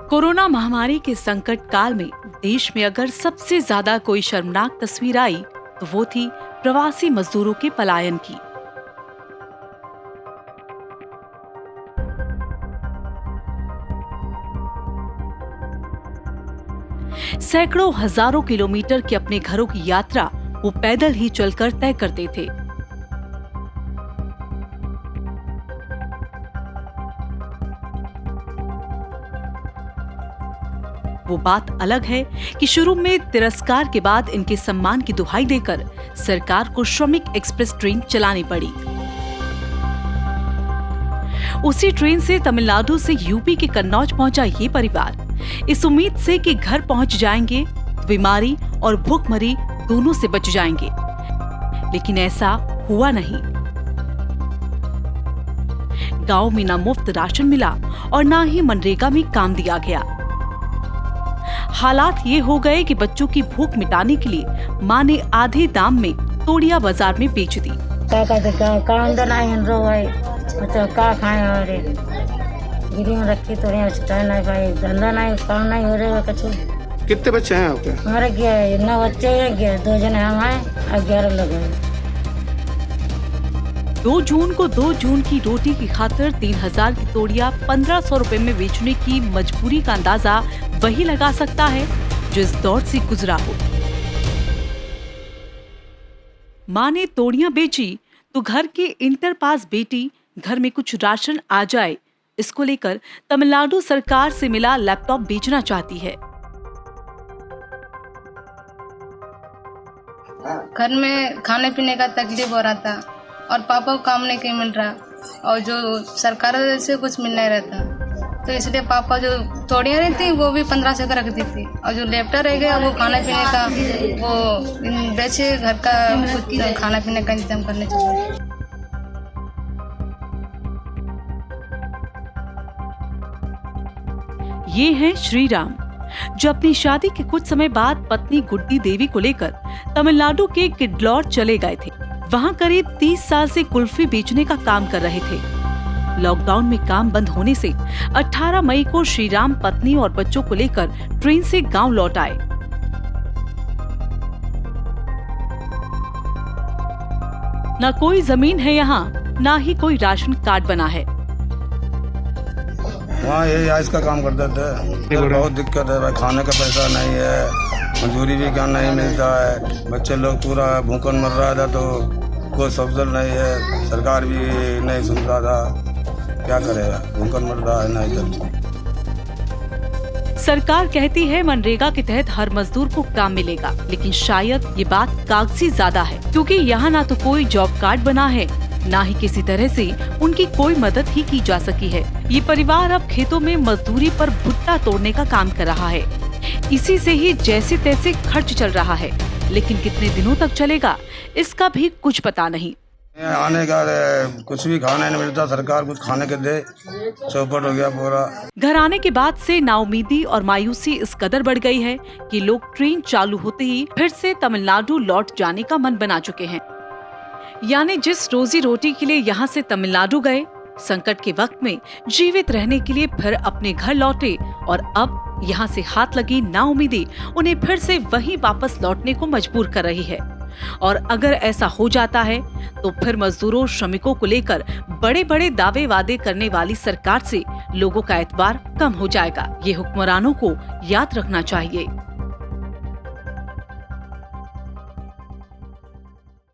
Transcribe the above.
Corona महामारी के संकट काल में देश में अगर सबसे ज्यादा कोई शर्मनाक तस्वीर आई तो वो थी प्रवासी मजदूरों के पलायन की। सैकड़ों हजारों किलोमीटर के अपने घरों की यात्रा वो पैदल ही चलकर तय करते थे। वो बात अलग है कि शुरू में तिरस्कार के बाद इनके सम्मान की दुहाई देकर सरकार को श्रमिक एक्सप्रेस ट्रेन चलानी पड़ी। उसी ट्रेन से तमिलनाडु से यूपी के कन्नौज पहुंचा ये परिवार इस उम्मीद से कि घर पहुंच जाएंगे, बीमारी और भूखमरी दोनों से बच जाएंगे, लेकिन ऐसा हुआ नहीं। गांव में ना मुफ्त राशन मिला और ना ही मनरेगा में काम दिया गया। हालात ये हो गए कि बच्चों की भूख मिटाने के लिए मां ने आधे दाम में तोड़िया बाजार में बेच दी। कितने बच्चे हैं आपके? हमारे 9 बच्चे हैं, 2 जने हम हैं, 11 लोग हैं। 2 जून को 2 जून की रोटी की खातिर 3000 की तोड़िया 1500 रुपए में बेचने की मजबूरी का अंदाजा वही लगा सकता है जो इस दौर से गुजरा हो। मां ने तोड़ियां बेची तो घर के इंटर पास बेटी घर में कुछ राशन आ जाए, इसको लेकर तमिलनाडु सरकार से मिला लैपटॉप बेचना चाहती है। घर में खाने पीने का तकलीफ हो रहा था और पापा को काम नहीं मिल रहा और जो सरकार से कुछ मिल नहीं रहता, तो इसलिए पापा जो तोड़ियाँ रहती वो भी 1500 का रख दी थी और जो लैपटॉप रह गया वो खाने पीने का वो बेचे, घर का खुद खाना पीने का इंतजाम करने चाहिए। ये हैं श्री राम, जो अपनी शादी के कुछ समय बाद पत्नी गुड्डी देवी को लेकर तमिलनाडु के किडलौर चले गए थे। वहां करीब 30 साल से कुल्फी बेचने का काम कर रहे थे। लॉकडाउन में काम बंद होने से 18 मई को श्रीराम पत्नी और बच्चों को लेकर ट्रेन से गांव लौट आए। न कोई जमीन है यहाँ, न ही कोई राशन कार्ड बना है। वहाँ यही आइस का काम करते थे। बहुत दिक्कत है भाई, खाने का पैसा नहीं है, मजदूरी भी क्या नहीं मिलता है, बच्चे लोग पूरा भूखन मर रहा था तो कोई सब्सिडी नहीं है, सरकार भी नहीं सुनता था, क्या करेगा, भूखन मर रहा है नहीं। सरकार कहती है मनरेगा के तहत हर मजदूर को काम मिलेगा, लेकिन शायद ये बात कागजी ज्यादा है, क्योंकि यहाँ ना तो कोई जॉब कार्ड बना है, ना ही किसी तरह से उनकी कोई मदद ही की जा सकी है। ये परिवार अब खेतों में मजदूरी पर भुट्टा तोड़ने का काम कर रहा है। इसी से ही जैसे तैसे खर्च चल रहा है, लेकिन कितने दिनों तक चलेगा इसका भी कुछ पता नहीं। आने का कुछ भी खाने नहीं मिलता, सरकार कुछ खाने के दे, चौपट हो गया पूरा। घर आने के बाद से नाउमीदी और मायूसी इस कदर बढ़ गई है कि लोग ट्रेन चालू होते ही फिर से तमिलनाडु लौट जाने का मन बना चुके हैं। यानी जिस रोजी रोटी के लिए यहाँ से तमिलनाडु गए, संकट के वक्त में जीवित रहने के लिए फिर अपने घर लौटे और अब यहाँ से हाथ लगी नाउमीदी उन्हें फिर से वहीं वापस लौटने को मजबूर कर रही है। और अगर ऐसा हो जाता है तो फिर मजदूरों श्रमिकों को लेकर बड़े बड़े दावे वादे करने वाली सरकार से लोगों का एतबार कम हो जाएगा। ये हुक्मरानों को याद रखना चाहिए।